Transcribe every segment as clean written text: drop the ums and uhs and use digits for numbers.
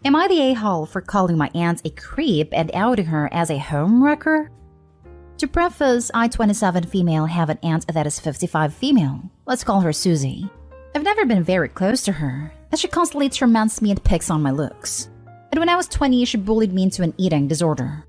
Am I the a-hole for calling my aunt a creep and outing her as a homewrecker? To preface, I, 27 female, have an aunt that is 55 female. Let's call her Susie. I've never been very close to her, as she constantly torments me and picks on my looks. And when I was 20, she bullied me into an eating disorder.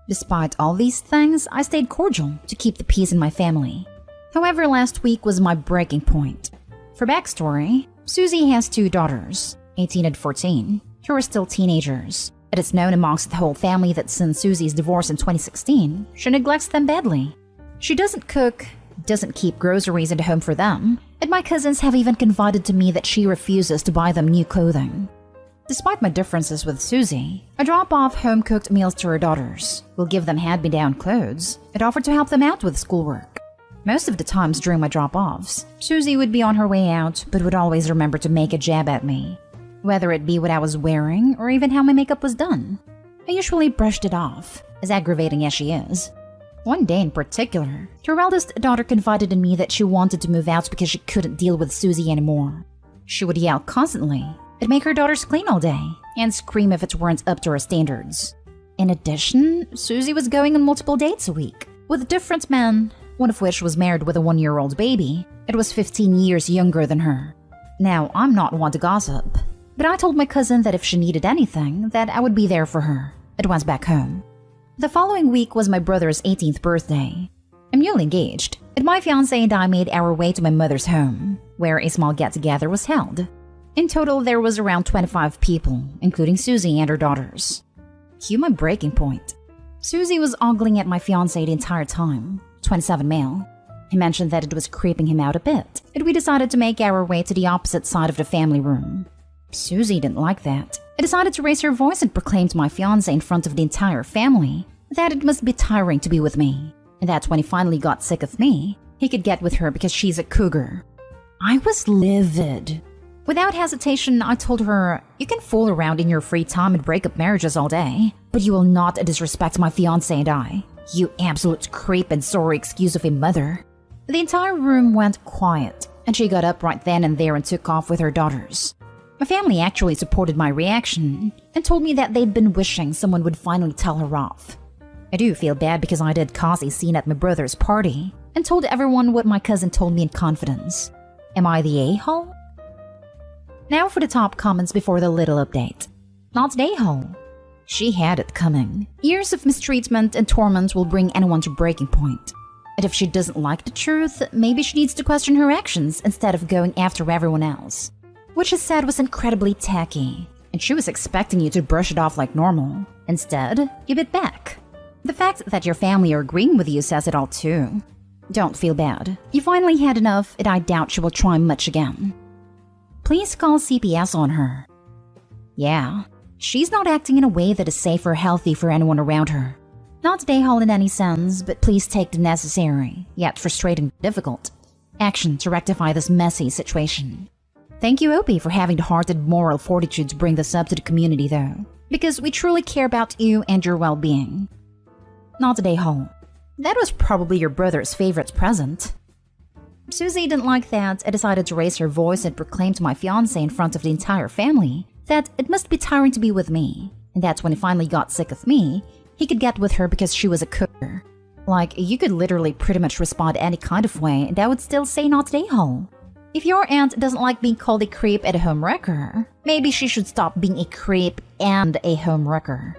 Despite all these things, I stayed cordial to keep the peace in my family. However, last week was my breaking point. For backstory, Susie has 2 daughters, 18 and 14, who are still teenagers. It is known amongst the whole family that since Susie's divorce in 2016, she neglects them badly. She doesn't cook, doesn't keep groceries at home for them, and my cousins have even confided to me that she refuses to buy them new clothing. Despite my differences with Susie, I drop off home-cooked meals to her daughters, will give them hand-me-down clothes, and offer to help them out with schoolwork. Most of the times during my drop-offs, Susie would be on her way out but would always remember to make a jab at me, whether it be what I was wearing or even how my makeup was done. I usually brushed it off, as aggravating as she is. One day in particular, her eldest daughter confided in me that she wanted to move out because she couldn't deal with Susie anymore. She would yell constantly, and make her daughters clean all day, and scream if it weren't up to her standards. In addition, Susie was going on multiple dates a week, with different men, one of which was married with a 1-year-old baby. It was 15 years younger than her. Now, I'm not one to gossip, but I told my cousin that if she needed anything, that I would be there for her, and went back home. The following week was my brother's 18th birthday. I'm newly engaged, and my fiancé and I made our way to my mother's home, where a small get-together was held. In total, there was around 25 people, including Susie and her daughters. Cue my breaking point. Susie was ogling at my fiancé the entire time, 27 male. He mentioned that it was creeping him out a bit, and we decided to make our way to the opposite side of the family room. Susie didn't like that. I decided to raise her voice and proclaim to my fiancé in front of the entire family that it must be tiring to be with me, and that when he finally got sick of me, he could get with her because she's a cougar. I was livid. Without hesitation, I told her, "You can fool around in your free time and break up marriages all day, but you will not disrespect my fiancé and I. You absolute creep and sorry excuse of a mother." The entire room went quiet, and she got up right then and there and took off with her daughters. My family actually supported my reaction and told me that they'd been wishing someone would finally tell her off. I do feel bad because I did cause a scene at my brother's party and told everyone what my cousin told me in confidence. Am I the a-hole? Now for the top comments before the little update. Not the a-hole. She had it coming. Years of mistreatment and torment will bring anyone to breaking point. And if she doesn't like the truth, maybe she needs to question her actions instead of going after everyone else. What she said was incredibly tacky, and she was expecting you to brush it off like normal. Instead, you bit back. The fact that your family are agreeing with you says it all too. Don't feel bad. You finally had enough, and I doubt she will try much again. Please call CPS on her. Yeah, she's not acting in a way that is safe or healthy for anyone around her. Not a-hole in any sense, but please take the necessary, yet frustrating difficult, action to rectify this messy situation. Thank you, Opie, for having the heart and moral fortitude to bring this up to the community though, because we truly care about you and your well-being. Not a-hole. That was probably your brother's favorite present. Susie didn't like that and decided to raise her voice and proclaim to my fiancé in front of the entire family that it must be tiring to be with me, and that when he finally got sick of me, he could get with her because she was a cougar. Like, you could literally pretty much respond any kind of way and I would still say not a-hole. If your aunt doesn't like being called a creep and a homewrecker, maybe she should stop being a creep and a homewrecker.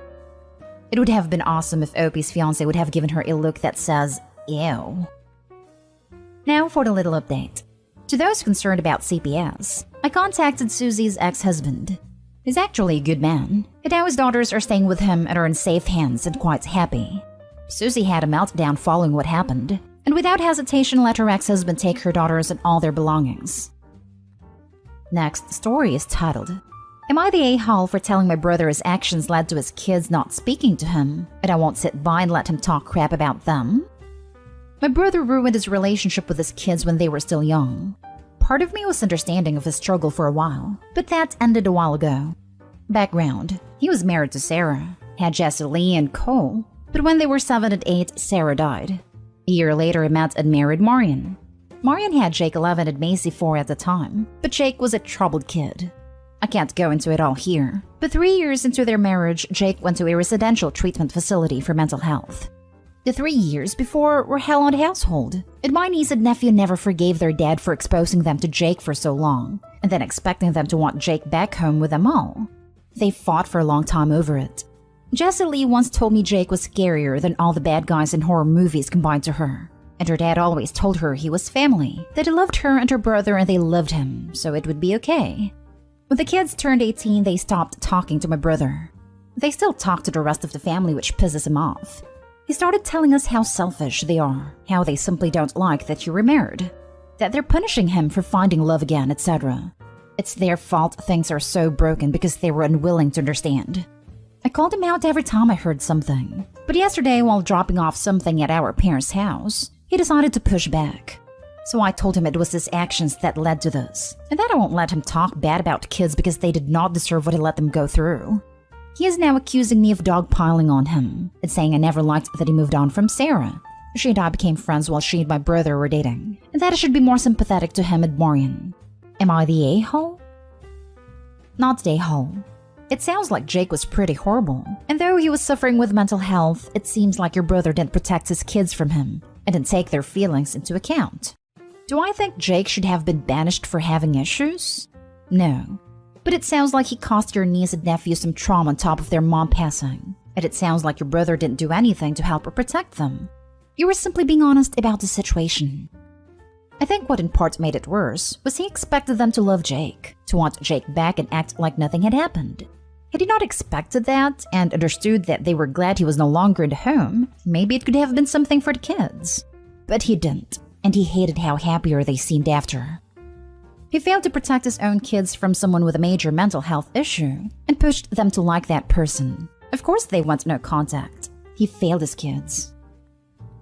It would have been awesome if Opie's fiancé would have given her a look that says, ew. Now for the little update. To those concerned about CPS, I contacted Susie's ex-husband. He's actually a good man, and now his daughters are staying with him and are in safe hands and quite happy. Susie had a meltdown following what happened, and without hesitation let her ex-husband take her daughters and all their belongings. Next story is titled, Am I the a-hole for telling my brother his actions led to his kids not speaking to him, and I won't sit by and let him talk crap about them? My brother ruined his relationship with his kids when they were still young. Part of me was understanding of his struggle for a while, but that ended a while ago. Background: he was married to Sarah, had Jesse Lee and Cole, but when they were 7 and 8, Sarah died. A year later, he met and married Marion. Marion had Jake 11 and Macy 4 at the time, but Jake was a troubled kid. I can't go into it all here, but 3 years into their marriage, Jake went to a residential treatment facility for mental health. The 3 years before were hell on the household, and my niece and nephew never forgave their dad for exposing them to Jake for so long, and then expecting them to want Jake back home with them all. They fought for a long time over it. Jessie Lee once told me Jake was scarier than all the bad guys in horror movies combined to her, and her dad always told her he was family, that he loved her and her brother and they loved him, so it would be okay. When the kids turned 18, they stopped talking to my brother. They still talk to the rest of the family, which pisses him off. He started telling us how selfish they are, how they simply don't like that you were married, that they're punishing him for finding love again, etc. It's their fault things are so broken because they were unwilling to understand. I called him out every time I heard something, but yesterday while dropping off something at our parents' house, he decided to push back. So I told him it was his actions that led to this, and that I won't let him talk bad about kids because they did not deserve what he let them go through. He is now accusing me of dogpiling on him and saying I never liked that he moved on from Sarah. She and I became friends while she and my brother were dating, and that I should be more sympathetic to him and Marion. Am I the a-hole? Not the a-hole. It sounds like Jake was pretty horrible, and though he was suffering with mental health, it seems like your brother didn't protect his kids from him and didn't take their feelings into account. Do I think Jake should have been banished for having issues? No. But it sounds like he caused your niece and nephew some trauma on top of their mom passing, and it sounds like your brother didn't do anything to help or protect them. You were simply being honest about the situation. I think what in part made it worse was he expected them to love Jake, to want Jake back and act like nothing had happened. Had he not expected that and understood that they were glad he was no longer in the home, maybe it could have been something for the kids. But he didn't, and he hated how happier they seemed after. He failed to protect his own kids from someone with a major mental health issue and pushed them to like that person. Of course they want no contact. He failed his kids.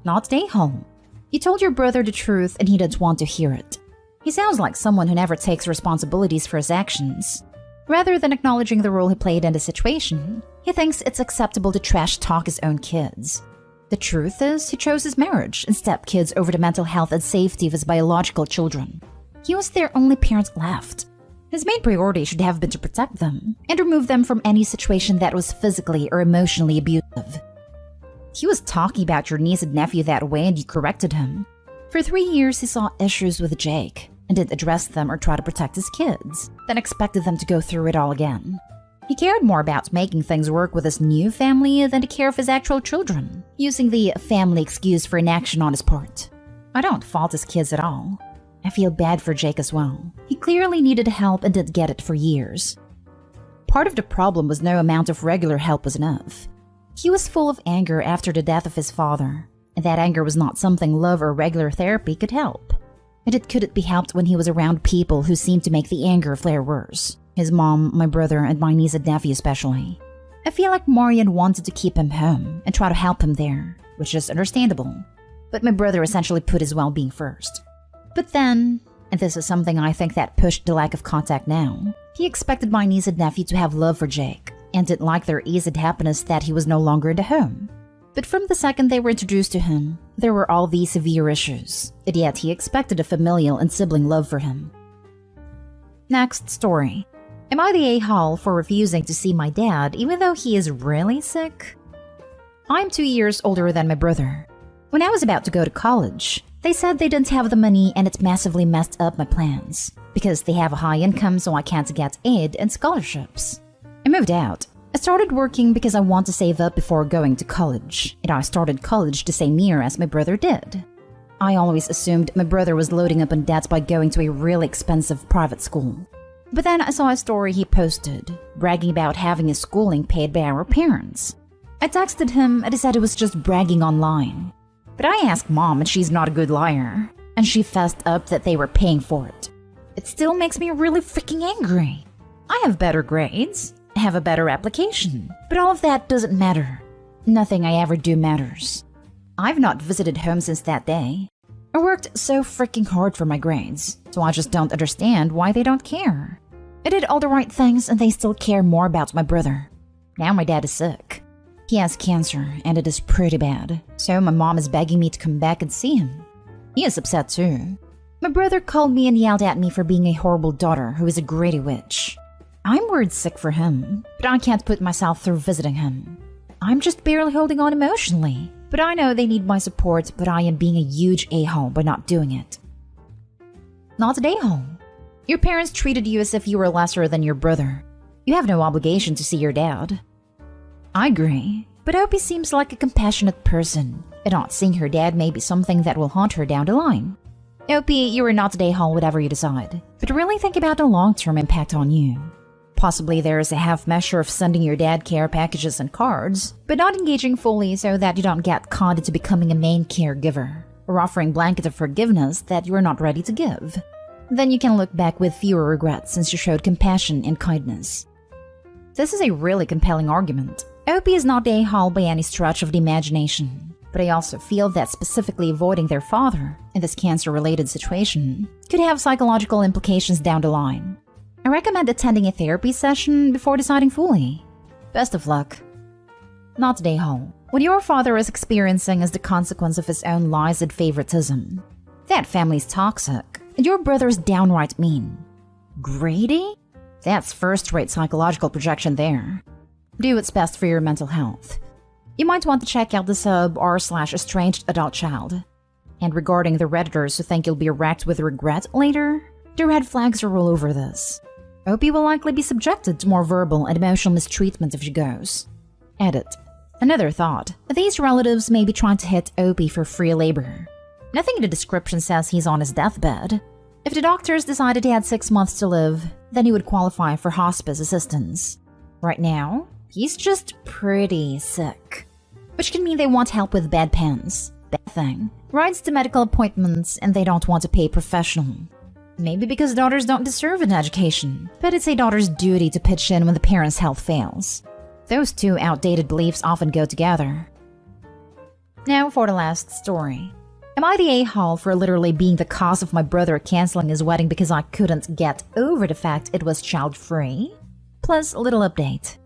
Not stay home. You told your brother the truth and he didn't want to hear it. He sounds like someone who never takes responsibilities for his actions. Rather than acknowledging the role he played in the situation, he thinks it's acceptable to trash talk his own kids. The truth is, he chose his marriage and stepkids over the mental health and safety of his biological children. He was their only parent left. His main priority should have been to protect them and remove them from any situation that was physically or emotionally abusive. He was talking about your niece and nephew that way and you corrected him. For 3 years, he saw issues with Jake and didn't address them or try to protect his kids, then expected them to go through it all again. He cared more about making things work with his new family than to care of his actual children, using the family excuse for inaction on his part. I don't fault his kids at all. I feel bad for Jake as well. He clearly needed help and didn't get it for years. Part of the problem was no amount of regular help was enough. He was full of anger after the death of his father, and that anger was not something love or regular therapy could help. And it couldn't be helped when he was around people who seemed to make the anger flare worse. His mom, my brother, and my niece and nephew especially. I feel like Marion wanted to keep him home and try to help him there, which is understandable. But my brother essentially put his well-being first. But then, and this is something I think that pushed the lack of contact now, he expected my niece and nephew to have love for Jake, and didn't like their ease and happiness that he was no longer in the home. But from the second they were introduced to him, there were all these severe issues, and yet he expected a familial and sibling love for him. Next story. Am I the a-hole for refusing to see my dad even though he is really sick? I'm 2 years older than my brother. When I was about to go to college, they said they didn't have the money and it massively messed up my plans, because they have a high income so I can't get aid and scholarships. I moved out. I started working because I want to save up before going to college, and I started college the same year as my brother did. I always assumed my brother was loading up on debts by going to a really expensive private school. But then I saw a story he posted, bragging about having his schooling paid by our parents. I texted him and he said it was just bragging online. But I asked Mom and she's not a good liar, and she fessed up that they were paying for it. It still makes me really freaking angry. I have better grades, I have a better application, but all of that doesn't matter. Nothing I ever do matters. I've not visited home since that day. I worked so freaking hard for my grades, so I just don't understand why they don't care. I did all the right things and they still care more about my brother. Now my dad is sick. He has cancer and it is pretty bad, so my mom is begging me to come back and see him. He is upset too. My brother called me and yelled at me for being a horrible daughter who is a greedy witch. I'm worried sick for him, but I can't put myself through visiting him. I'm just barely holding on emotionally, but I know they need my support, but I am being a huge a-hole by not doing it. Not an a-hole. Your parents treated you as if you were lesser than your brother. You have no obligation to see your dad. I agree, but Opie seems like a compassionate person, and not seeing her dad may be something that will haunt her down the line. Opie, you are not an a-hole whatever you decide, but really think about the long-term impact on you. Possibly there is a half measure of sending your dad care packages and cards, but not engaging fully so that you don't get caught into becoming a main caregiver, or offering blanket of forgiveness that you are not ready to give. Then you can look back with fewer regrets since you showed compassion and kindness. This is a really compelling argument. Opie is not a hole by any stretch of the imagination, but I also feel that specifically avoiding their father in this cancer-related situation could have psychological implications down the line. I recommend attending a therapy session before deciding fully. Best of luck. Not today, hole. What your father is experiencing is the consequence of his own lies and favoritism. That family's toxic, and your brother's downright mean. Greedy? That's first-rate psychological projection there. Do what's best for your mental health. You might want to check out the sub r/estranged adult child. And regarding the Redditors who think you'll be wrecked with regret later, the red flags are all over this. Opie will likely be subjected to more verbal and emotional mistreatment if she goes. Edit. Another thought. These relatives may be trying to hit Opie for free labor. Nothing in the description says he's on his deathbed. If the doctors decided he had 6 months to live, then he would qualify for hospice assistance. Right now, he's just pretty sick. Which can mean they want help with bedpans. Bad thing. Rides to medical appointments, and they don't want to pay professional. Maybe because daughters don't deserve an education, but it's a daughter's duty to pitch in when the parent's health fails. Those two outdated beliefs often go together. Now for the last story. Am I the a-hole for literally being the cause of my brother canceling his wedding because I couldn't get over the fact it was child-free? Plus, a little update.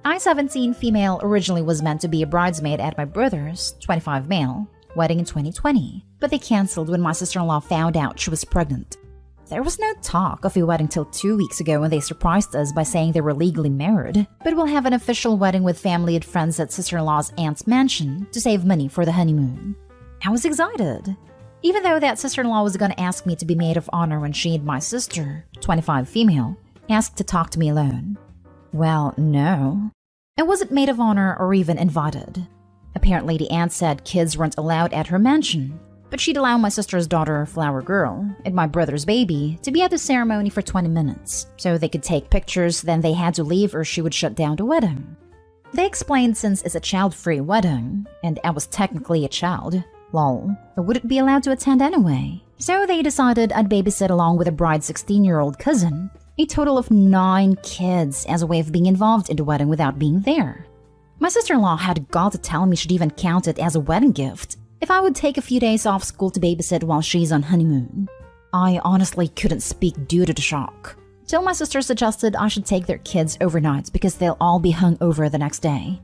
I-17 female originally was meant to be a bridesmaid at my brother's, 25 male, wedding in 2020, but they canceled when my sister-in-law found out she was pregnant. There was no talk of a wedding till 2 weeks ago when they surprised us by saying they were legally married, but we'll have an official wedding with family and friends at sister-in-law's aunt's mansion to save money for the honeymoon. I was excited. Even though that sister-in-law was going to ask me to be maid of honor when she and my sister, 25 female, asked to talk to me alone. Well, no. I wasn't maid of honor or even invited. Apparently the aunt said kids weren't allowed at her mansion, but she'd allow my sister's daughter, Flower Girl, and my brother's baby to be at the ceremony for 20 minutes, so they could take pictures, then they had to leave or she would shut down the wedding. They explained since it's a child-free wedding, and I was technically a child, lol, I wouldn't be allowed to attend anyway. So they decided I'd babysit along with a bride's 16-year-old cousin, a total of 9 kids as a way of being involved in the wedding without being there. My sister-in-law had got to tell me she'd even count it as a wedding gift if I would take a few days off school to babysit while she's on honeymoon. I honestly couldn't speak due to the shock, till my sister suggested I should take their kids overnight because they'll all be hung over the next day.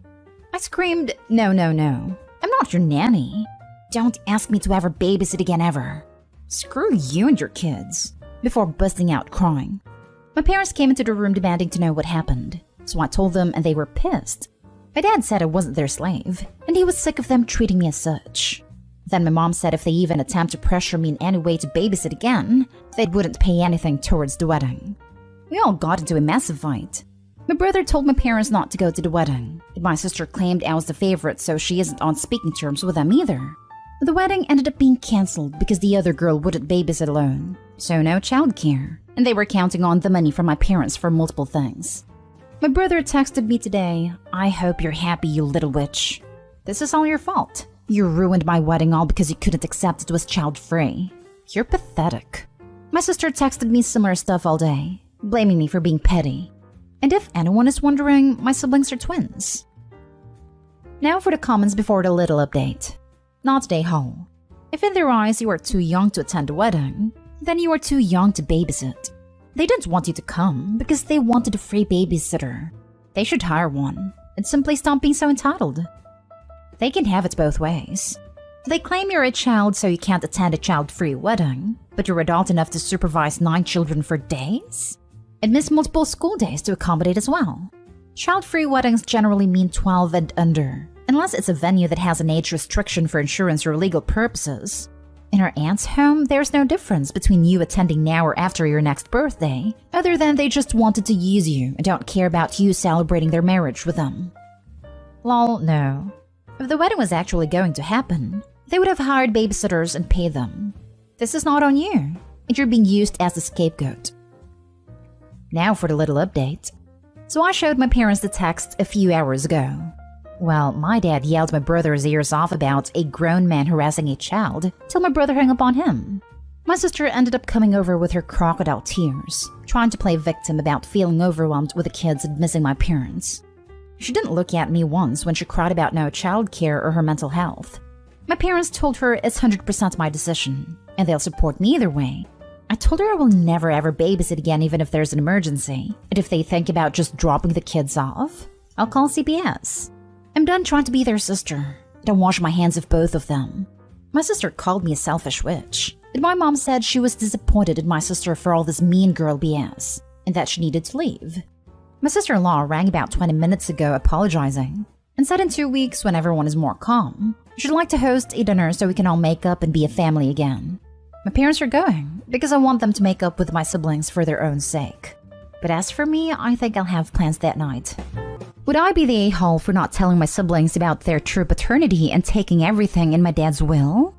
I screamed, no, I'm not your nanny. Don't ask me to ever babysit again ever. Screw you and your kids, before busting out crying. My parents came into the room demanding to know what happened, so I told them and they were pissed. My dad said I wasn't their slave, and he was sick of them treating me as such. Then my mom said if they even attempt to pressure me in any way to babysit again, they wouldn't pay anything towards the wedding. We all got into a massive fight. My brother told my parents not to go to the wedding, and my sister claimed I was the favorite so she isn't on speaking terms with them either. The wedding ended up being cancelled because the other girl wouldn't babysit alone, so no childcare, and they were counting on the money from my parents for multiple things. My brother texted me today, I hope you're happy, you little witch. This is all your fault. You ruined my wedding all because you couldn't accept it was child-free. You're pathetic. My sister texted me similar stuff all day, blaming me for being petty. And if anyone is wondering, my siblings are twins. Now for the comments before the little update. Not day home. If in their eyes you are too young to attend a wedding, then you are too young to babysit. They didn't want you to come because they wanted a free babysitter. They should hire one and simply stop being so entitled. They can have it both ways. They claim you're a child so you can't attend a child-free wedding, but you're adult enough to supervise 9 children for days? and missed multiple school days to accommodate as well. Child-free weddings generally mean 12 and under, unless it's a venue that has an age restriction for insurance or legal purposes. In our aunt's home, there's no difference between you attending now or after your next birthday, other than they just wanted to use you and don't care about you celebrating their marriage with them. Lol, no. If the wedding was actually going to happen, they would have hired babysitters and paid them. This is not on you, and you're being used as a scapegoat. Now for the little update. So I showed my parents the text a few hours ago. Well, my dad yelled my brother's ears off about a grown man harassing a child till my brother hung up on him. My sister ended up coming over with her crocodile tears, trying to play victim about feeling overwhelmed with the kids and missing my parents. She didn't look at me once when she cried about no childcare or her mental health. My parents told her it's 100% my decision, and they'll support me either way. I told her I will never ever babysit again even if there's an emergency, and if they think about just dropping the kids off, I'll call CPS. I'm done trying to be their sister. I don't wash my hands of both of them. My sister called me a selfish witch, and my mom said she was disappointed in my sister for all this mean girl BS, and that she needed to leave. My sister-in-law rang about 20 minutes ago apologizing, and said in 2 weeks when everyone is more calm, she'd like to host a dinner so we can all make up and be a family again. My parents are going, because I want them to make up with my siblings for their own sake. But as for me, I think I'll have plans that night. Would I be the a-hole for not telling my siblings about their true paternity and taking everything in my dad's will?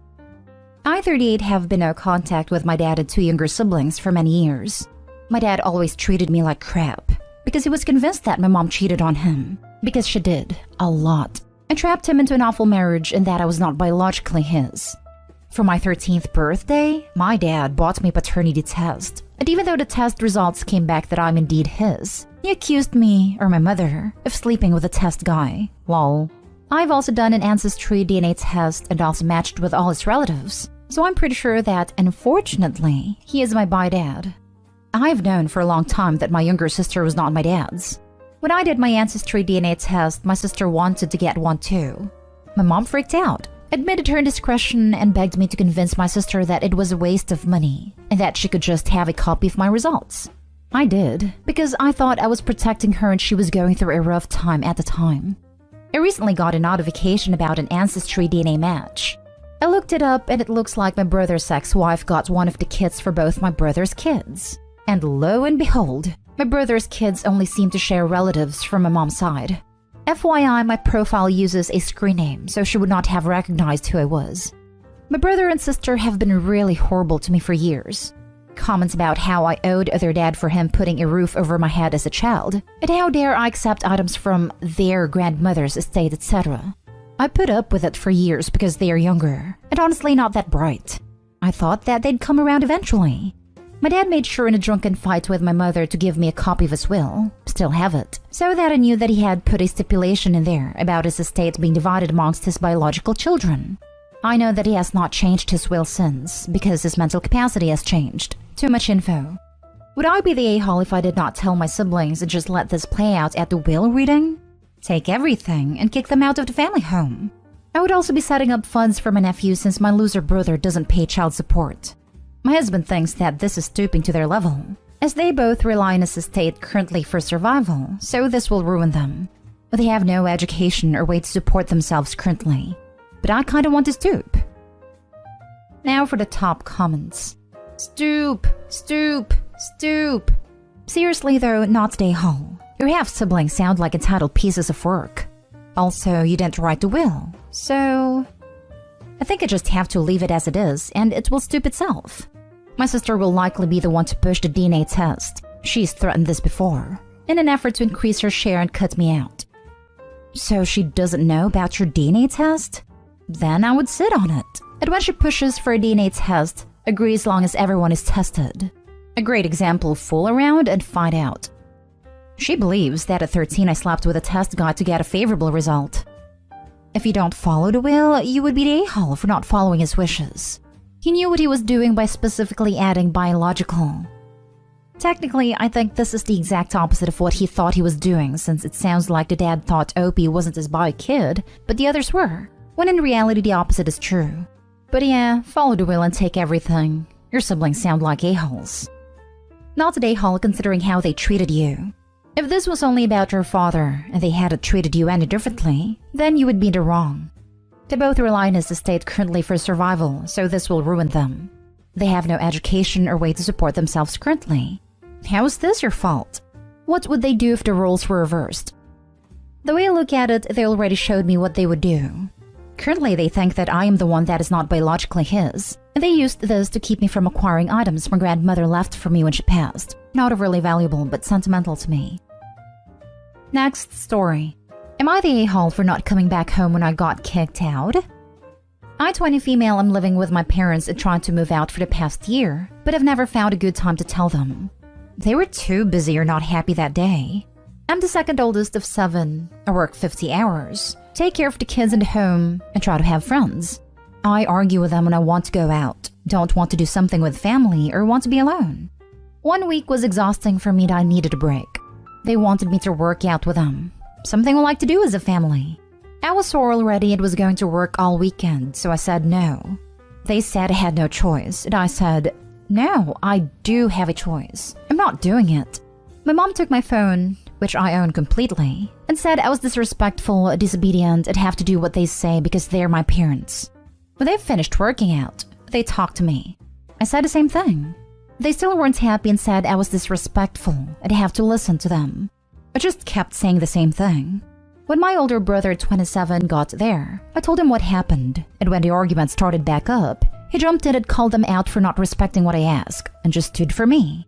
I, 38, have been no contact with my dad and 2 younger siblings for many years. My dad always treated me like crap, because he was convinced that my mom cheated on him. Because she did, a lot, and trapped him into an awful marriage and that I was not biologically his. For my 13th birthday, my dad bought me a paternity test, and even though the test results came back that I'm indeed his, he accused me, or my mother, of sleeping with a test guy. Lol. I've also done an ancestry DNA test and also matched with all his relatives, so I'm pretty sure that, unfortunately, he is my bi-dad. I've known for a long time that my younger sister was not my dad's. When I did my ancestry DNA test, my sister wanted to get one too. My mom freaked out, admitted her indiscretion, and begged me to convince my sister that it was a waste of money and that she could just have a copy of my results. I did, because I thought I was protecting her and she was going through a rough time at the time. I recently got a notification about an ancestry DNA match. I looked it up and it looks like my brother's ex-wife got one of the kits for both my brother's kids. And lo and behold, my brother's kids only seem to share relatives from my mom's side. FYI, my profile uses a screen name, so she would not have recognized who I was. My brother and sister have been really horrible to me for years. Comments about how I owed their dad for him putting a roof over my head as a child, and how dare I accept items from their grandmother's estate, etc. I put up with it for years because they are younger, and honestly not that bright. I thought that they'd come around eventually. My dad made sure in a drunken fight with my mother to give me a copy of his will, still have it, so that I knew that he had put a stipulation in there about his estate being divided amongst his biological children. I know that he has not changed his will since, because his mental capacity has changed. Too much info. Would I be the a-hole if I did not tell my siblings and just let this play out at the will reading? Take everything and kick them out of the family home. I would also be setting up funds for my nephew since my loser brother doesn't pay child support. My husband thinks that this is stooping to their level, as they both rely on his estate currently for survival, so this will ruin them. They have no education or way to support themselves currently, but I kinda want to stoop. Now for the top comments. Stoop, stoop, stoop. Seriously though, not the a-hole. Your half-siblings sound like entitled pieces of work. Also, you didn't write the will, so I think I just have to leave it as it is, and it will stoop itself. My sister will likely be the one to push the DNA test. She's threatened this before, in an effort to increase her share and cut me out. So she doesn't know about your DNA test? Then I would sit on it. And when she pushes for a DNA test, agree as long as everyone is tested. A great example of fool around and find out. She believes that at 13 I slept with a test guy to get a favorable result. If you don't follow the will, you would be the a-hole for not following his wishes. He knew what he was doing by specifically adding biological. Technically, I think this is the exact opposite of what he thought he was doing, since it sounds like the dad thought Opie wasn't his bi kid, but the others were, when in reality the opposite is true. But yeah, follow the will and take everything. Your siblings sound like a-holes. Not today, Hall, considering how they treated you. If this was only about your father and they hadn't treated you any differently, then you would be in the wrong. They both rely on his estate currently for survival, so this will ruin them. They have no education or way to support themselves currently. How is this your fault? What would they do if the roles were reversed? The way I look at it, they already showed me what they would do. Currently, they think that I am the one that is not biologically his, and they used this to keep me from acquiring items my grandmother left for me when she passed. Not overly valuable, but sentimental to me. Next story. Am I the a-hole for not coming back home when I got kicked out? I'm 20 female. I'm living with my parents and trying to move out for the past year, but I've never found a good time to tell them. They were too busy or not happy that day. I'm the second oldest of 7. I work 50 hours, take care of the kids in the home, and try to have friends. I argue with them when I want to go out, don't want to do something with family, or want to be alone. 1 week was exhausting for me and I needed a break. They wanted me to work out with them, something we like to do as a family. I was sore already and was going to work all weekend, so I said no. They said I had no choice, and I said, no, I do have a choice. I'm not doing it. My mom took my phone, which I own completely, and said I was disrespectful, disobedient, and have to do what they say because they're my parents. When they finished working out, they talked to me. I said the same thing. They still weren't happy and said I was disrespectful and I have to listen to them. I just kept saying the same thing. When my older brother, 27, got there, I told him what happened, and when the argument started back up, he jumped in and called them out for not respecting what I asked and just stood for me.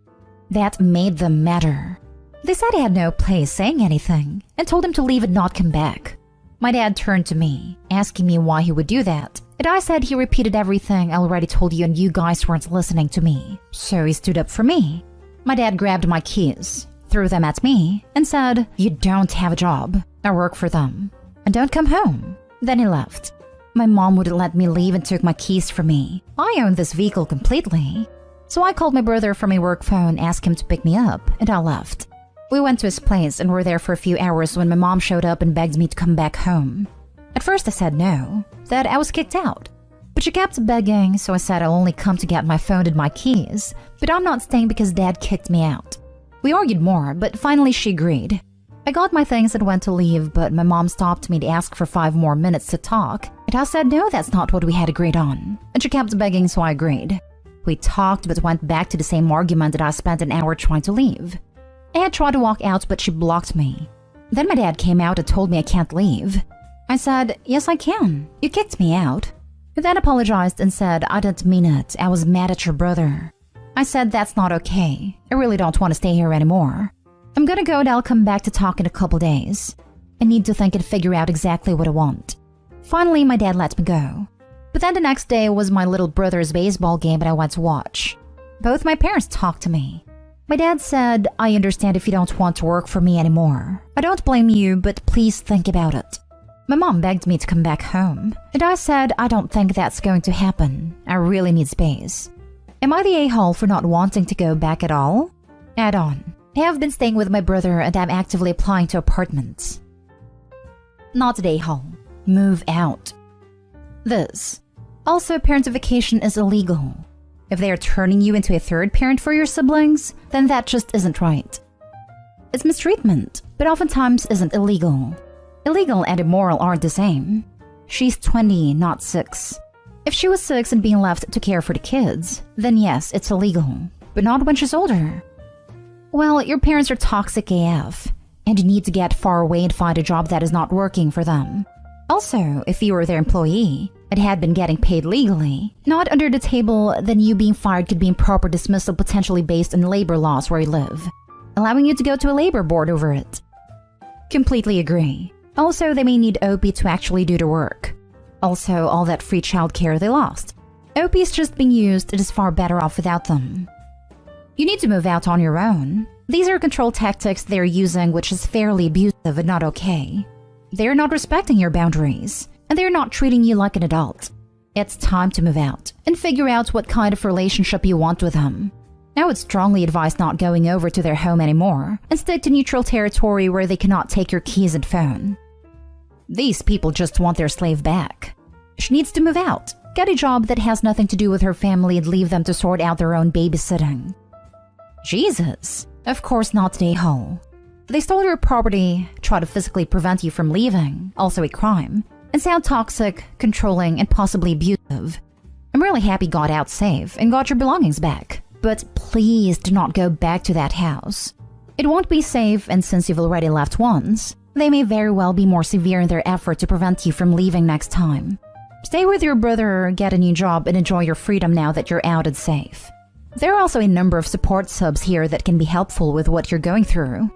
That made them madder. They said I had no place saying anything and told him to leave and not come back. My dad turned to me, asking me why he would do that, and I said he repeated everything I already told you and you guys weren't listening to me, so he stood up for me. My dad grabbed my keys, threw them at me, and said, "You don't have a job. I work for them. And don't come home." Then he left. My mom wouldn't let me leave and took my keys from me. I owned this vehicle completely. So I called my brother from my work phone, asked him to pick me up, and I left. We went to his place and were there for a few hours when my mom showed up and begged me to come back home. At first I said no, that I was kicked out. But she kept begging, so I said I'll only come to get my phone and my keys, but I'm not staying because Dad kicked me out. We argued more, but finally she agreed. I got my things and went to leave, but my mom stopped me to ask for 5 more minutes to talk, and I said no, that's not what we had agreed on, and she kept begging, so I agreed. We talked but went back to the same argument and I spent an hour trying to leave. I had tried to walk out but she blocked me. Then my dad came out and told me I can't leave. I said, yes I can, you kicked me out. He then apologized and said I didn't mean it, I was mad at your brother. I said that's not okay, I really don't want to stay here anymore. I'm gonna go and I'll come back to talk in a couple days. I need to think and figure out exactly what I want. Finally my dad let me go. But then the next day was my little brother's baseball game and I went to watch. Both my parents talked to me. My dad said, I understand if you don't want to work for me anymore. I don't blame you, but please think about it. My mom begged me to come back home, and I said I don't think that's going to happen. I really need space. Am I the a-hole for not wanting to go back at all? Add on. I have been staying with my brother and I'm actively applying to apartments. Not the a-hole. Move out. This. Also, parentification is illegal. If they are turning you into a third parent for your siblings, then that just isn't right. It's mistreatment, but oftentimes isn't illegal. Illegal and immoral aren't the same. She's 20, not 6. If she was 6 and being left to care for the kids, then yes, it's illegal, but not when she's older. Well, your parents are toxic AF, and you need to get far away and find a job that is not working for them. Also, if you were their employee and had been getting paid legally, not under the table, then you being fired could be improper dismissal potentially based on labor laws where you live, allowing you to go to a labor board over it. Completely agree. Also, they may need OP to actually do the work. Also, all that free childcare they lost. OP is just being used, it is far better off without them. You need to move out on your own. These are control tactics they're using which is fairly abusive and not okay. They're not respecting your boundaries, and they're not treating you like an adult. It's time to move out and figure out what kind of relationship you want with them. I would strongly advise not going over to their home anymore and stick to neutral territory where they cannot take your keys and phone. These people just want their slave back. She needs to move out, get a job that has nothing to do with her family and leave them to sort out their own babysitting. Jesus, of course not today, Hall. They stole your property, try to physically prevent you from leaving, also a crime, and sound toxic, controlling, and possibly abusive. I'm really happy got out safe and got your belongings back, but please do not go back to that house. It won't be safe, and since you've already left once, they may very well be more severe in their effort to prevent you from leaving next time. Stay with your brother, get a new job, and enjoy your freedom now that you're out and safe. There are also a number of support subs here that can be helpful with what you're going through.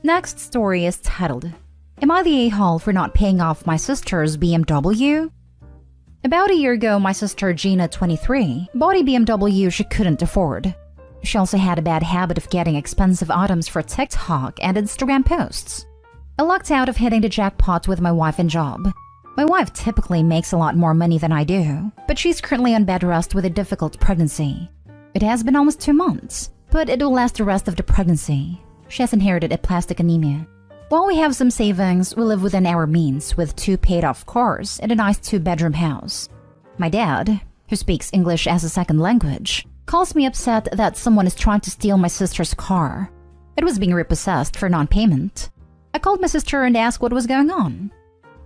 Next story is titled, Am I the a-hole for not paying off my sister's BMW? About a year ago, my sister Gina, 23, bought a BMW she couldn't afford. She also had a bad habit of getting expensive items for TikTok and Instagram posts. I lucked out of hitting the jackpot with my wife and job. My wife typically makes a lot more money than I do, but she's currently on bed rest with a difficult pregnancy. It has been almost 2 months, but it will last the rest of the pregnancy. She has inherited aplastic anemia. While we have some savings, we live within our means with 2 paid-off cars and a nice 2-bedroom house. My dad, who speaks English as a second language, calls me upset that someone is trying to steal my sister's car. It was being repossessed for non-payment. I called my sister and asked what was going on.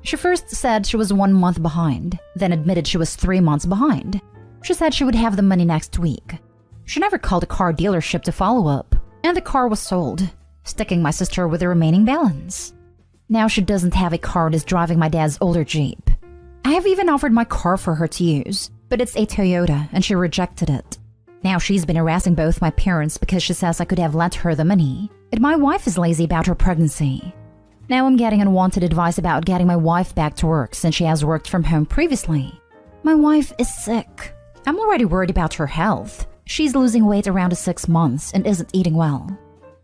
She first said she was 1 month behind, then admitted she was 3 months behind. She said she would have the money next week. She never called a car dealership to follow up, and the car was sold, sticking my sister with the remaining balance. Now she doesn't have a car and is driving my dad's older Jeep. I have even offered my car for her to use, but it's a Toyota and she rejected it. Now she's been harassing both my parents because she says I could have lent her the money, and my wife is lazy about her pregnancy. Now I'm getting unwanted advice about getting my wife back to work since she has worked from home previously. My wife is sick. I'm already worried about her health. She's losing weight around 6 months and isn't eating well.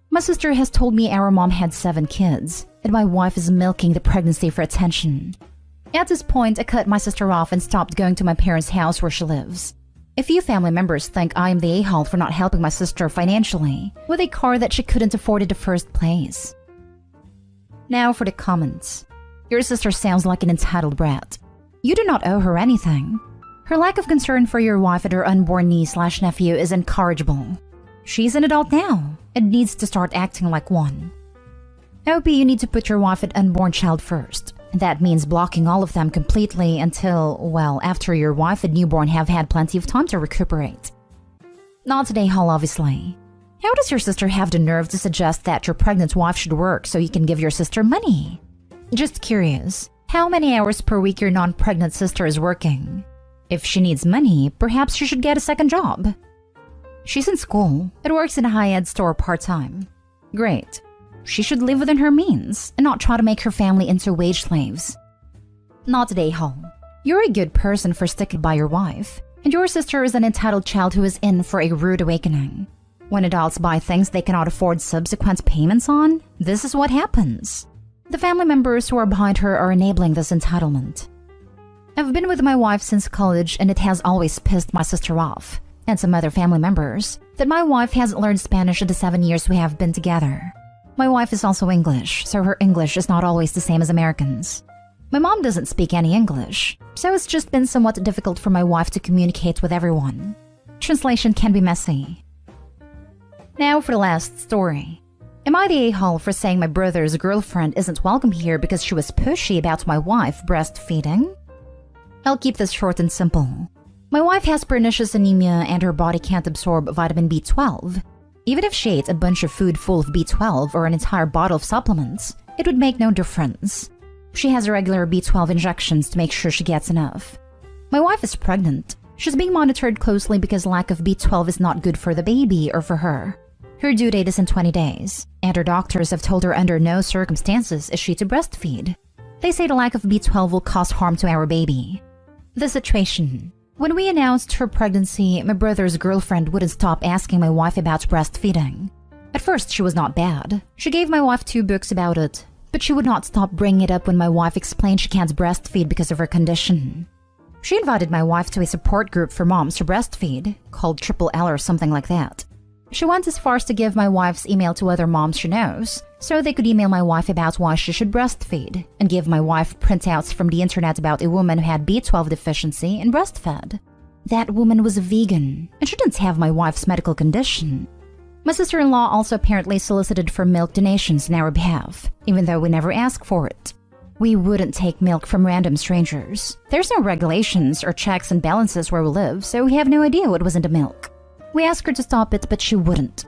My sister has told me our mom had 7 kids, and my wife is milking the pregnancy for attention. At this point, I cut my sister off and stopped going to my parents' house where she lives. A few family members think I am the a-hole for not helping my sister financially with a car that she couldn't afford in the first place. Now for the comments. Your sister sounds like an entitled brat. You do not owe her anything. Her lack of concern for your wife and her unborn niece/nephew is incorrigible. She's an adult now and needs to start acting like one. OP, you need to put your wife and unborn child first. That means blocking all of them completely until, well, after your wife and newborn have had plenty of time to recuperate. Not today, Hall, obviously. How does your sister have the nerve to suggest that your pregnant wife should work so you can give your sister money? Just curious, how many hours per week your non-pregnant sister is working? If she needs money, perhaps she should get a second job. She's in school and works in a high-end store part-time. Great. She should live within her means and not try to make her family into wage slaves. Not today, Hall. You're a good person for sticking by your wife, and your sister is an entitled child who is in for a rude awakening. When adults buy things they cannot afford subsequent payments on, this is what happens. The family members who are behind her are enabling this entitlement. I've been with my wife since college, and it has always pissed my sister off, and some other family members, that my wife hasn't learned Spanish in the 7 years we have been together. My wife is also English, so her English is not always the same as Americans. My mom doesn't speak any English, so it's just been somewhat difficult for my wife to communicate with everyone. Translation can be messy. Now for the last story. Am I the a-hole for saying my brother's girlfriend isn't welcome here because she was pushy about my wife breastfeeding? I'll keep this short and simple. My wife has pernicious anemia and her body can't absorb vitamin B12. Even if she ate a bunch of food full of B12 or an entire bottle of supplements, it would make no difference. She has regular B12 injections to make sure she gets enough. My wife is pregnant. She's being monitored closely because lack of B12 is not good for the baby or for her. Her due date is in 20 days, and her doctors have told her under no circumstances is she to breastfeed. They say the lack of B12 will cause harm to our baby. The situation. When we announced her pregnancy, my brother's girlfriend wouldn't stop asking my wife about breastfeeding. At first, she was not bad. She gave my wife 2 books about it, but she would not stop bringing it up when my wife explained she can't breastfeed because of her condition. She invited my wife to a support group for moms to breastfeed, called Triple L or something like that. She went as far as to give my wife's email to other moms she knows, so they could email my wife about why she should breastfeed, and give my wife printouts from the internet about a woman who had B12 deficiency and breastfed. That woman was a vegan, and she didn't have my wife's medical condition. My sister-in-law also apparently solicited for milk donations in our behalf, even though we never asked for it. We wouldn't take milk from random strangers. There's no regulations or checks and balances where we live, so we have no idea what was in the milk. We asked her to stop it, but she wouldn't.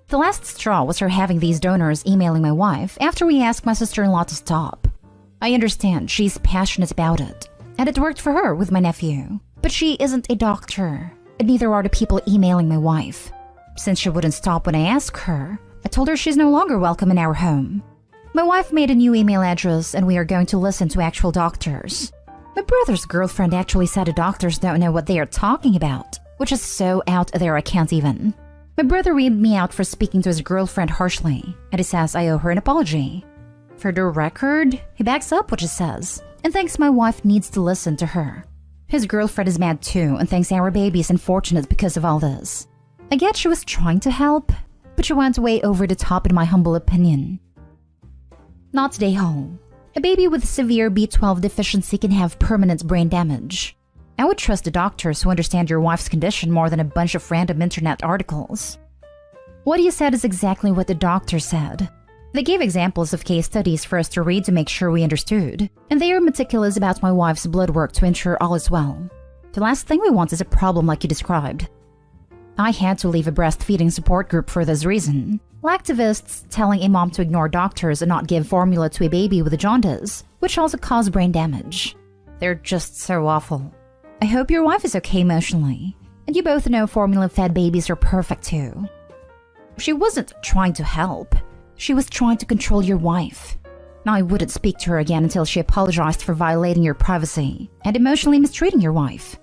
The last straw was her having these donors emailing my wife after we asked my sister-in-law to stop. I understand she's passionate about it, and it worked for her with my nephew. But she isn't a doctor, and neither are the people emailing my wife. Since she wouldn't stop when I asked her, I told her she's no longer welcome in our home. My wife made a new email address, and we are going to listen to actual doctors. My brother's girlfriend actually said the doctors don't know what they are talking about, which is so out there I can't even. My brother reamed me out for speaking to his girlfriend harshly, and he says I owe her an apology. For the record, he backs up what she says, and thinks my wife needs to listen to her. His girlfriend is mad too, and thinks our baby is unfortunate because of all this. I get she was trying to help, but she went way over the top in my humble opinion. Not today, Hall. A baby with severe B12 deficiency can have permanent brain damage. I would trust the doctors who understand your wife's condition more than a bunch of random internet articles. What you said is exactly what the doctor said. They gave examples of case studies for us to read to make sure we understood, and they are meticulous about my wife's blood work to ensure all is well. The last thing we want is a problem like you described. I had to leave a breastfeeding support group for this reason. Lactivists telling a mom to ignore doctors and not give formula to a baby with a jaundice, which also cause brain damage. They're just so awful. I hope your wife is okay emotionally, and you both know formula-fed babies are perfect too. She wasn't trying to help. She was trying to control your wife. I wouldn't speak to her again until she apologized for violating your privacy and emotionally mistreating your wife.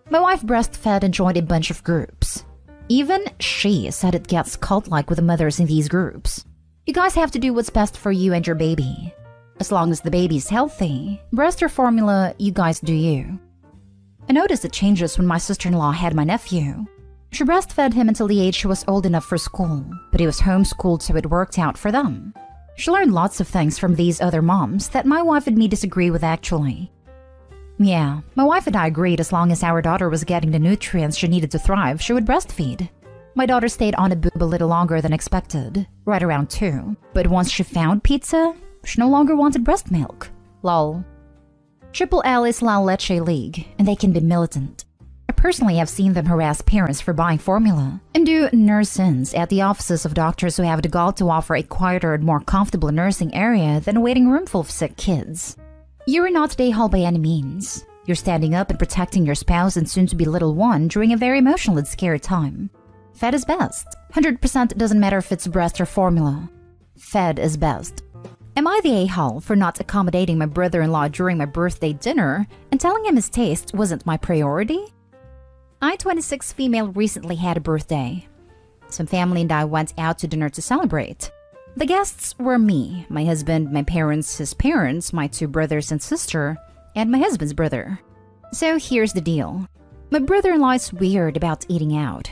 My wife breastfed and joined a bunch of groups. Even she said it gets cult-like with the mothers in these groups. You guys have to do what's best for you and your baby. As long as the baby's healthy, breast or formula, you guys do you. I noticed the changes when my sister-in-law had my nephew. She breastfed him until the age he was old enough for school, but he was homeschooled so it worked out for them. She learned lots of things from these other moms that my wife and me disagree with actually. Yeah, my wife and I agreed as long as our daughter was getting the nutrients she needed to thrive, she would breastfeed. My daughter stayed on a boob a little longer than expected, right around 2. But once she found pizza, she no longer wanted breast milk. Lol. Triple L is La Leche League, and they can be militant. I personally have seen them harass parents for buying formula and do nurse-ins at the offices of doctors who have the gall to offer a quieter and more comfortable nursing area than a waiting room full of sick kids. You're not day-hall by any means. You're standing up and protecting your spouse and soon-to-be little one during a very emotional and scary time. Fed is best. 100% doesn't matter if it's breast or formula. Fed is best. Am I the a-hole for not accommodating my brother-in-law during my birthday dinner and telling him his taste wasn't my priority? I, 26 female, recently had a birthday. Some family and I went out to dinner to celebrate. The guests were me, my husband, my parents, his parents, my 2 brothers and sister, and my husband's brother. So here's the deal. My brother-in-law is weird about eating out.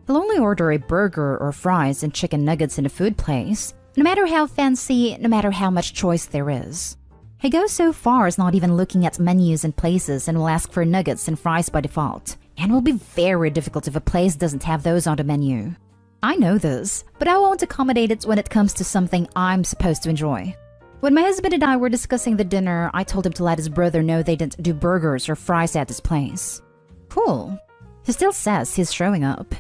He'll only order a burger or fries and chicken nuggets in a food place, no matter how fancy, no matter how much choice there is. He goes so far as not even looking at menus and places and will ask for nuggets and fries by default, and will be very difficult if a place doesn't have those on the menu. I know this, but I won't accommodate it when it comes to something I'm supposed to enjoy. When my husband and I were discussing the dinner, I told him to let his brother know they didn't do burgers or fries at his place. Cool. He still says he's showing up.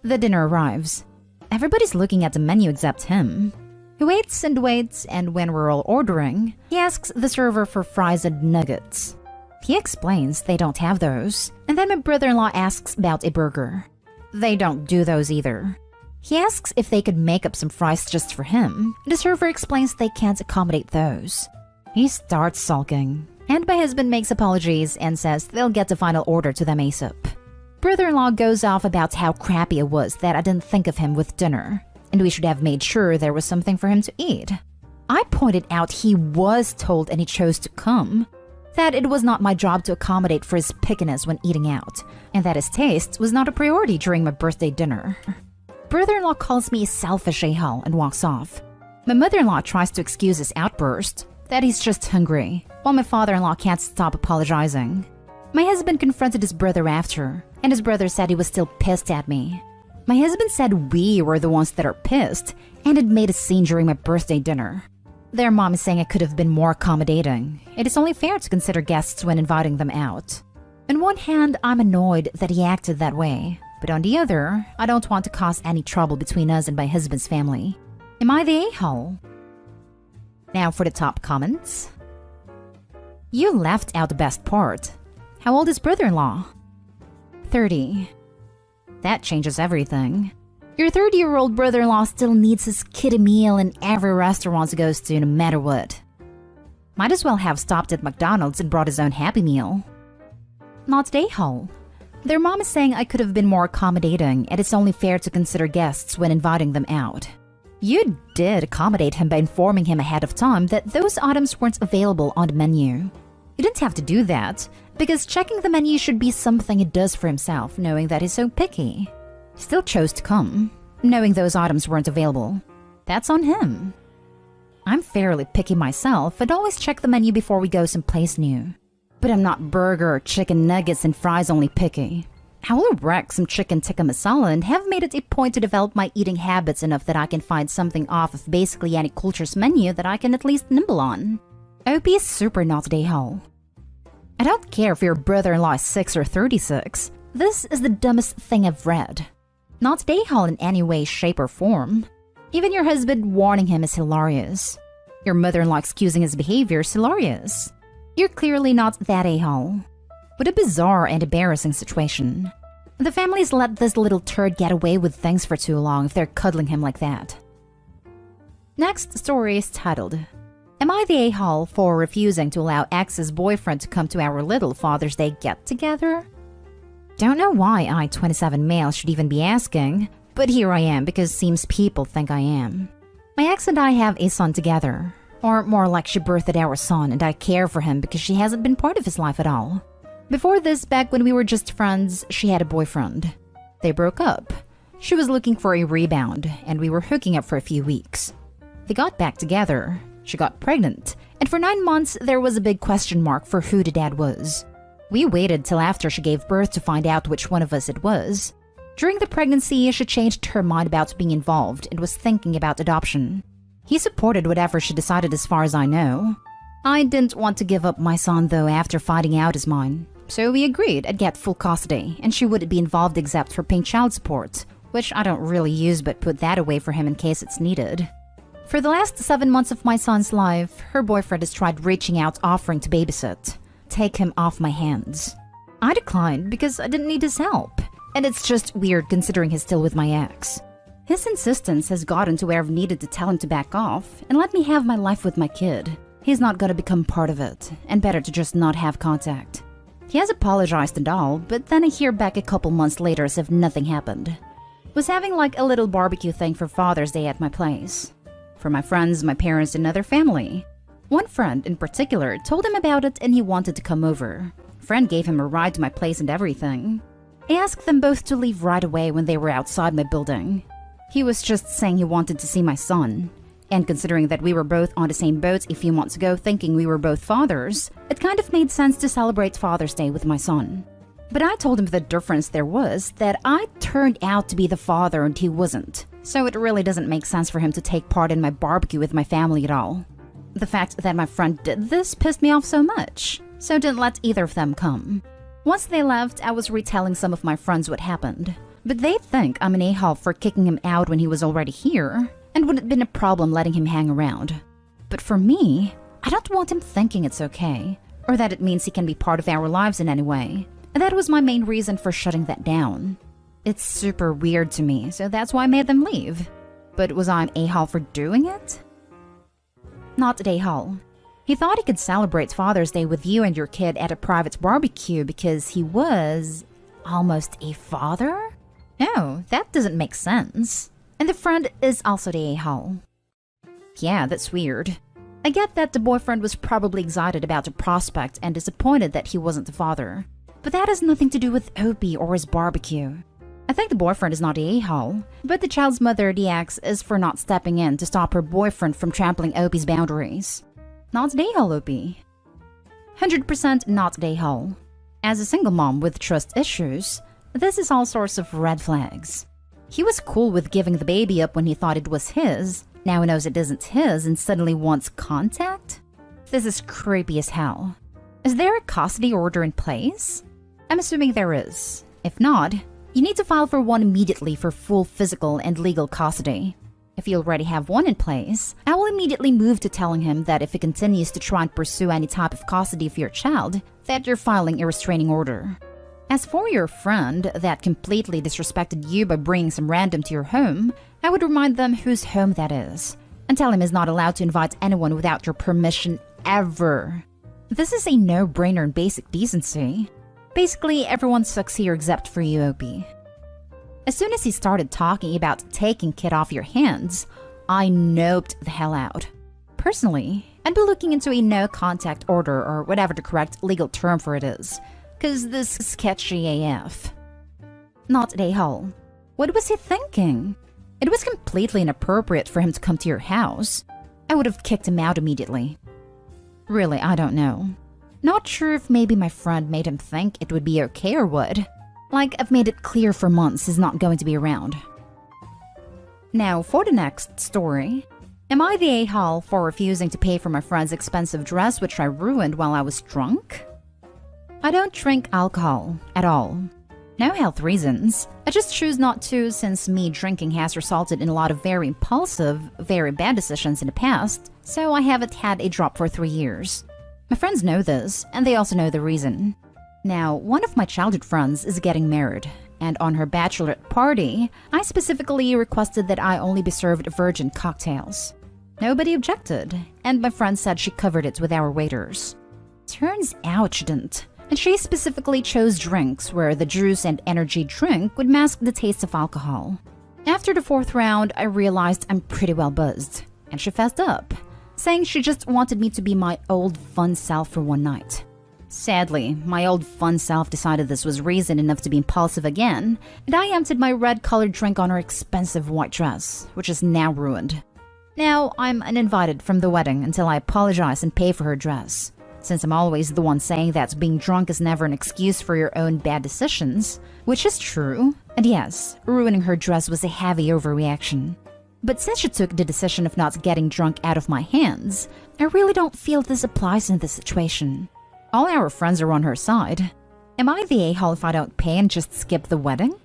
The dinner arrives. Everybody's looking at the menu except him. He waits, and when we're all ordering, he asks the server for fries and nuggets. He explains they don't have those, and then my brother-in-law asks about a burger. They don't do those either. He asks if they could make up some fries just for him, and the server explains they can't accommodate those. He starts sulking, and my husband makes apologies and says they'll get the final order to them ASAP. Brother-in-law goes off about how crappy it was that I didn't think of him with dinner, and we should have made sure there was something for him to eat. I pointed out he was told and he chose to come, that it was not my job to accommodate for his pickiness when eating out, and that his taste was not a priority during my birthday dinner. Brother-in-law calls me a selfish a-hole and walks off. My mother-in-law tries to excuse his outburst, that he's just hungry, while my father-in-law can't stop apologizing. My husband confronted his brother after, and his brother said he was still pissed at me. My husband said we were the ones that are pissed and had made a scene during my birthday dinner. Their mom is saying I could have been more accommodating. It is only fair to consider guests when inviting them out. On one hand, I'm annoyed that he acted that way, but on the other, I don't want to cause any trouble between us and my husband's family. Am I the a-hole? Now for the top comments. You left out the best part. How old is brother-in-law? 30. That changes everything. Your 30-year-old brother-in-law still needs his kiddie meal in every restaurant he goes to no matter what. Might as well have stopped at McDonald's and brought his own Happy Meal. Not the a-hole. Their mom is saying I could have been more accommodating and it's only fair to consider guests when inviting them out. You did accommodate him by informing him ahead of time that those items weren't available on the menu. You didn't have to do that, because checking the menu should be something he does for himself, knowing that he's so picky. He still chose to come, knowing those items weren't available. That's on him. I'm fairly picky myself and always check the menu before we go someplace new. But I'm not burger, chicken nuggets, and fries only picky. I will wreck some chicken tikka masala and have made it a point to develop my eating habits enough that I can find something off of basically any culture's menu that I can at least nibble on. OP is super not the a-hole. I don't care if your brother-in-law is 6 or 36. This is the dumbest thing I've read. Not the a-hole in any way, shape, or form. Even your husband warning him is hilarious. Your mother-in-law excusing his behavior is hilarious. You're clearly not that a-hole. What a bizarre and embarrassing situation. The family's let this little turd get away with things for too long if they're cuddling him like that. Next story is titled, Am I the a-hole for refusing to allow ex's boyfriend to come to our little Father's Day get-together? Don't know why I, 27 male, should even be asking, but here I am because seems people think I am. My ex and I have a son together, or more like she birthed our son and I care for him because she hasn't been part of his life at all. Before this, back when we were just friends, she had a boyfriend. They broke up. She was looking for a rebound, and we were hooking up for a few weeks. They got back together. She got pregnant, and for 9 months, there was a big question mark for who the dad was. We waited till after she gave birth to find out which one of us it was. During the pregnancy, she changed her mind about being involved and was thinking about adoption. He supported whatever she decided as far as I know. I didn't want to give up my son though after finding out his mine. So we agreed I'd get full custody, and she wouldn't be involved except for paying child support, which I don't really use but put that away for him in case it's needed. For the last 7 months of my son's life, her boyfriend has tried reaching out offering to babysit. Take him off my hands. I declined because I didn't need his help, and it's just weird considering he's still with my ex. His insistence has gotten to where I've needed to tell him to back off and let me have my life with my kid. He's not gonna become part of it, and better to just not have contact. He has apologized and all, but then I hear back a couple months later as if nothing happened. Was having like a little barbecue thing for Father's Day at my place. For my friends, my parents, and other family. One friend in particular told him about it and he wanted to come over. Friend gave him a ride to my place and everything. I asked them both to leave right away when they were outside my building. He was just saying he wanted to see my son. And considering that we were both on the same boat a few months ago thinking we were both fathers, it kind of made sense to celebrate Father's Day with my son. But I told him the difference there was that I turned out to be the father and he wasn't. So it really doesn't make sense for him to take part in my barbecue with my family at all. The fact that my friend did this pissed me off so much, so didn't let either of them come. Once they left, I was retelling some of my friends what happened. But they think I'm an a-hole for kicking him out when he was already here, and wouldn't have been a problem letting him hang around. But for me, I don't want him thinking it's okay, or that it means he can be part of our lives in any way. And that was my main reason for shutting that down. It's super weird to me, so that's why I made them leave. But was I an a-hole for doing it? Not an a-hole. He thought he could celebrate Father's Day with you and your kid at a private barbecue because he was almost a father? No, that doesn't make sense. And the friend is also the a-hole. Yeah, that's weird. I get that the boyfriend was probably excited about the prospect and disappointed that he wasn't the father. But that has nothing to do with Opie or his barbecue. I think the boyfriend is not the a-hole, but the child's mother, the ex, is for not stepping in to stop her boyfriend from trampling Opie's boundaries. Not the a-hole, Opie. 100% not the a-hole. As a single mom with trust issues, this is all sorts of red flags. He was cool with giving the baby up when he thought it was his. Now he knows it isn't his and suddenly wants contact? This is creepy as hell. Is there a custody order in place? I'm assuming there is. If not, you need to file for one immediately for full physical and legal custody. If you already have one in place, I will immediately move to telling him that if he continues to try and pursue any type of custody for your child, that you're filing a restraining order. As for your friend that completely disrespected you by bringing some random to your home, I would remind them whose home that is, and tell him he's not allowed to invite anyone without your permission ever. This is a no-brainer in basic decency. Basically, everyone sucks here except for you, Opie. As soon as he started talking about taking kid off your hands, I noped the hell out. Personally, I'd be looking into a no-contact order or whatever the correct legal term for it is, cause this is sketchy AF. Not a-hole. What was he thinking? It was completely inappropriate for him to come to your house. I would have kicked him out immediately. Really, I don't know. Not sure if maybe my friend made him think it would be okay or what. Like, I've made it clear for months he's not going to be around. Now, for the next story. Am I the a-hole for refusing to pay for my friend's expensive dress which I ruined while I was drunk? I don't drink alcohol at all. No health reasons. I just choose not to since me drinking has resulted in a lot of very impulsive, very bad decisions in the past, so I haven't had a drop for 3 years. My friends know this, and they also know the reason. Now, one of my childhood friends is getting married, and on her bachelorette party, I specifically requested that I only be served virgin cocktails. Nobody objected, and my friend said she covered it with our waiters. Turns out she didn't, and she specifically chose drinks where the juice and energy drink would mask the taste of alcohol. After the 4th round, I realized I'm pretty well buzzed, and she fessed up, saying she just wanted me to be my old fun self for one night. Sadly, my old fun self decided this was reason enough to be impulsive again, and I emptied my red-colored drink on her expensive white dress, which is now ruined. Now, I'm uninvited from the wedding until I apologize and pay for her dress. Since I'm always the one saying that being drunk is never an excuse for your own bad decisions, which is true, and yes, ruining her dress was a heavy overreaction. But since she took the decision of not getting drunk out of my hands, I really don't feel this applies in this situation. All our friends are on her side. Am I the a-hole if I don't pay and just skip the wedding?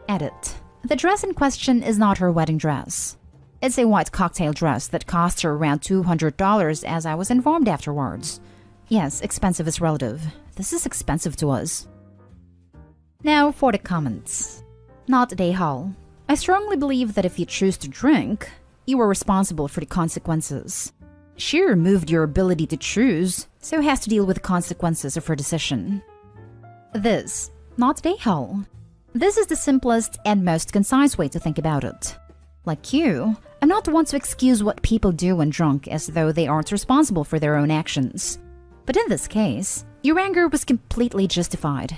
Edit. The dress in question is not her wedding dress. It's a white cocktail dress that cost her around $200 as I was informed afterwards. Yes, expensive is relative. This is expensive to us. Now for the comments. Not the a-hole. I strongly believe that if you choose to drink, you are responsible for the consequences. She removed your ability to choose, so has to deal with the consequences of her decision. This, not the a-hole. This is the simplest and most concise way to think about it. Like you, I'm not one to excuse what people do when drunk as though they aren't responsible for their own actions. But in this case, your anger was completely justified.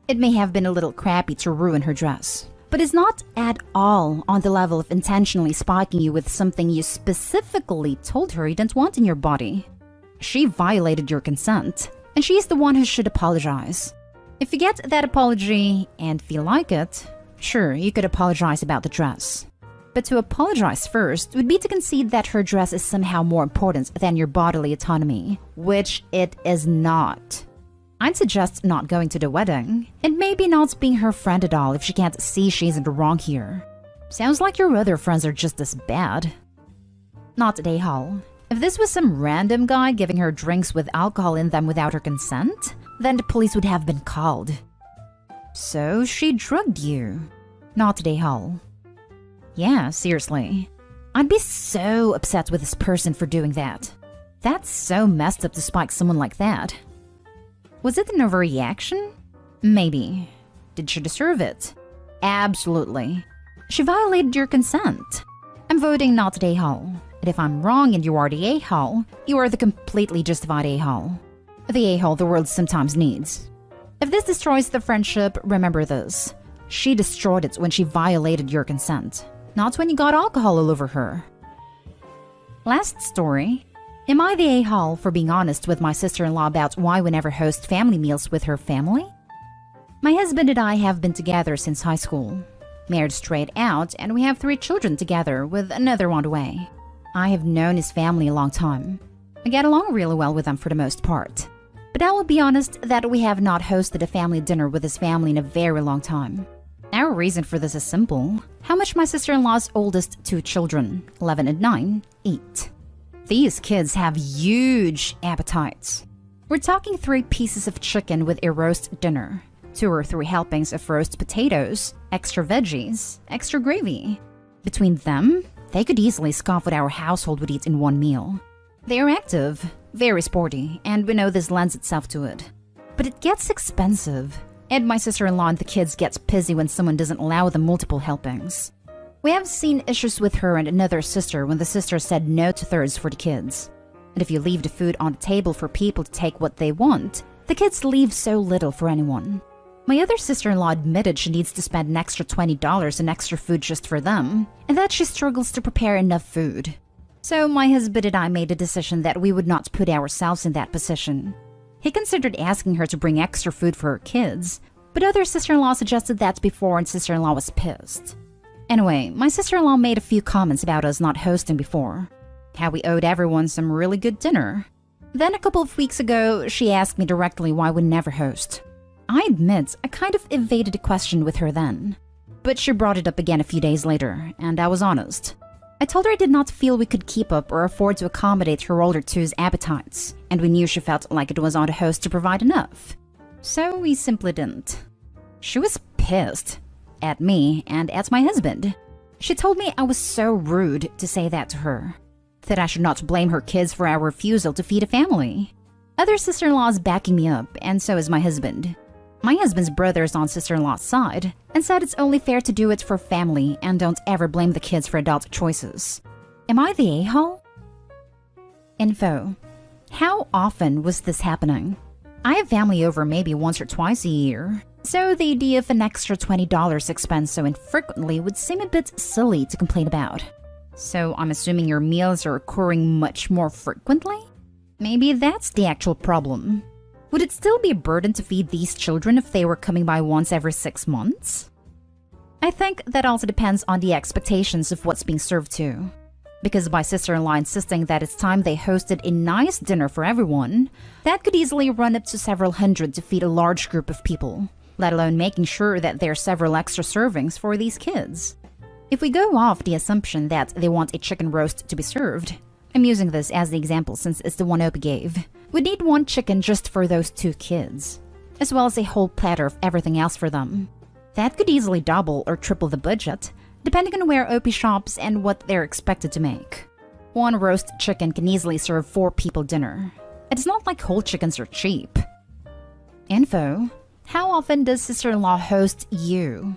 It may have been a little crappy to ruin her dress, but it's not at all on the level of intentionally spiking you with something you specifically told her you didn't want in your body. She violated your consent, and she's the one who should apologize. If you get that apology and feel like it, sure, you could apologize about the dress. But to apologize first would be to concede that her dress is somehow more important than your bodily autonomy, which it is not. I'd suggest not going to the wedding, and maybe not being her friend at all if she can't see she's in the wrong here. Sounds like your other friends are just as bad. Not a a-hole. If this was some random guy giving her drinks with alcohol in them without her consent, then the police would have been called. So she drugged you. Not a a-hole. Yeah, seriously. I'd be so upset with this person for doing that. That's so messed up to spike someone like that. Was it an overreaction? Maybe. Did she deserve it? Absolutely. She violated your consent. I'm voting not the a-hole. And if I'm wrong and you are the a-hole, you are the completely justified a-hole. The a-hole the world sometimes needs. If this destroys the friendship, remember this. She destroyed it when she violated your consent, not when you got alcohol all over her. Last story. Am I the a-hole for being honest with my sister-in-law about why we never host family meals with her family? My husband and I have been together since high school. married straight out, and we have 3 children together with another on the way. I have known his family a long time. I get along really well with them for the most part. But I will be honest that we have not hosted a family dinner with his family in a very long time. Our reason for this is simple. How much my sister-in-law's oldest 2 children, 11 and 9, eat. These kids have huge appetites. We're talking 3 pieces of chicken with a roast dinner, 2 or 3 helpings of roast potatoes, extra veggies, extra gravy. Between them, they could easily scoff what our household would eat in one meal. They are active, very sporty, and we know this lends itself to it. But it gets expensive, and my sister-in-law and the kids gets pissy when someone doesn't allow them multiple helpings. We have seen issues with her and another sister when the sister said no to thirds for the kids. And if you leave the food on the table for people to take what they want, the kids leave so little for anyone. My other sister-in-law admitted she needs to spend an extra $20 on extra food just for them, and that she struggles to prepare enough food. So my husband and I made a decision that we would not put ourselves in that position. He considered asking her to bring extra food for her kids, but other sister-in-law suggested that before and sister-in-law was pissed. Anyway, my sister-in-law made a few comments about us not hosting before. How we owed everyone some really good dinner. Then a couple of weeks ago, she asked me directly why we never host. I admit, I kind of evaded the question with her then. But she brought it up again a few days later, and I was honest. I told her I did not feel we could keep up or afford to accommodate her older 2's appetites, and we knew she felt like it was on the host to provide enough. So we simply didn't. She was pissed. At me and at my husband. She told me I was so rude to say that to her. That I should not blame her kids for our refusal to feed a family. Other sister-in-laws backing me up, and so is my husband. My husband's brother is on sister-in-law's side, and said it's only fair to do it for family and don't ever blame the kids for adult choices. Am I the a-hole? Info. How often was this happening? I have family over maybe once or twice a year. So the idea of an extra $20 expense so infrequently would seem a bit silly to complain about. So I'm assuming your meals are occurring much more frequently? Maybe that's the actual problem. Would it still be a burden to feed these children if they were coming by once every 6 months? I think that also depends on the expectations of what's being served too. Because my sister-in-law insisting that it's time they hosted a nice dinner for everyone, that could easily run up to several hundred to feed a large group of people. Let alone making sure that there are several extra servings for these kids. If we go off the assumption that they want a chicken roast to be served, I'm using this as the example since it's the one Opie gave, we'd need 1 chicken just for those 2 kids, as well as a whole platter of everything else for them. That could easily double or triple the budget, depending on where Opie shops and what they're expected to make. 1 roast chicken can easily serve 4 people dinner. It's not like whole chickens are cheap. Info. How often does sister-in-law host you?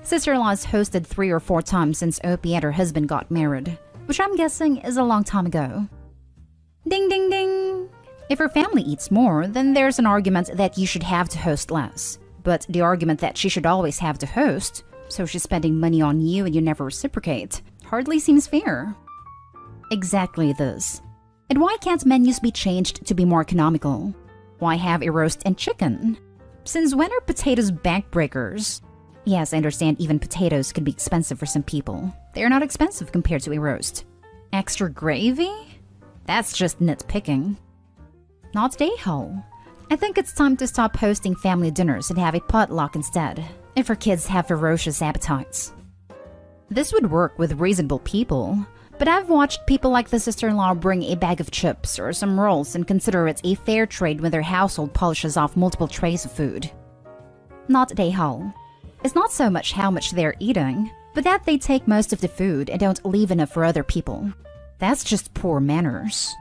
Sister-in-law has hosted 3 or 4 times since Opie and her husband got married, which I'm guessing is a long time ago. Ding ding ding! If her family eats more, then there's an argument that you should have to host less. But the argument that she should always have to host, so she's spending money on you and you never reciprocate, hardly seems fair. Exactly this. And why can't menus be changed to be more economical? Why have a roast and chicken? Since when are potatoes backbreakers? Yes, I understand even potatoes can be expensive for some people. They are not expensive compared to a roast. Extra gravy? That's just nitpicking. Not day-hole. I think it's time to stop hosting family dinners and have a potluck instead, if our kids have ferocious appetites. This would work with reasonable people, but I've watched people like the sister-in-law bring a bag of chips or some rolls and consider it a fair trade when their household polishes off multiple trays of food. Not day-hole. It's not so much how much they're eating, but that they take most of the food and don't leave enough for other people. That's just poor manners.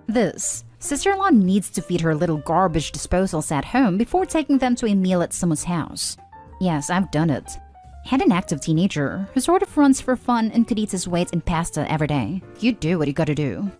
This. Sister-in-law needs to feed her little garbage disposals at home before taking them to a meal at someone's house. Yes, I've done it. Had an active teenager who sort of runs for fun and could eat his weight in pasta every day. You do what you gotta do.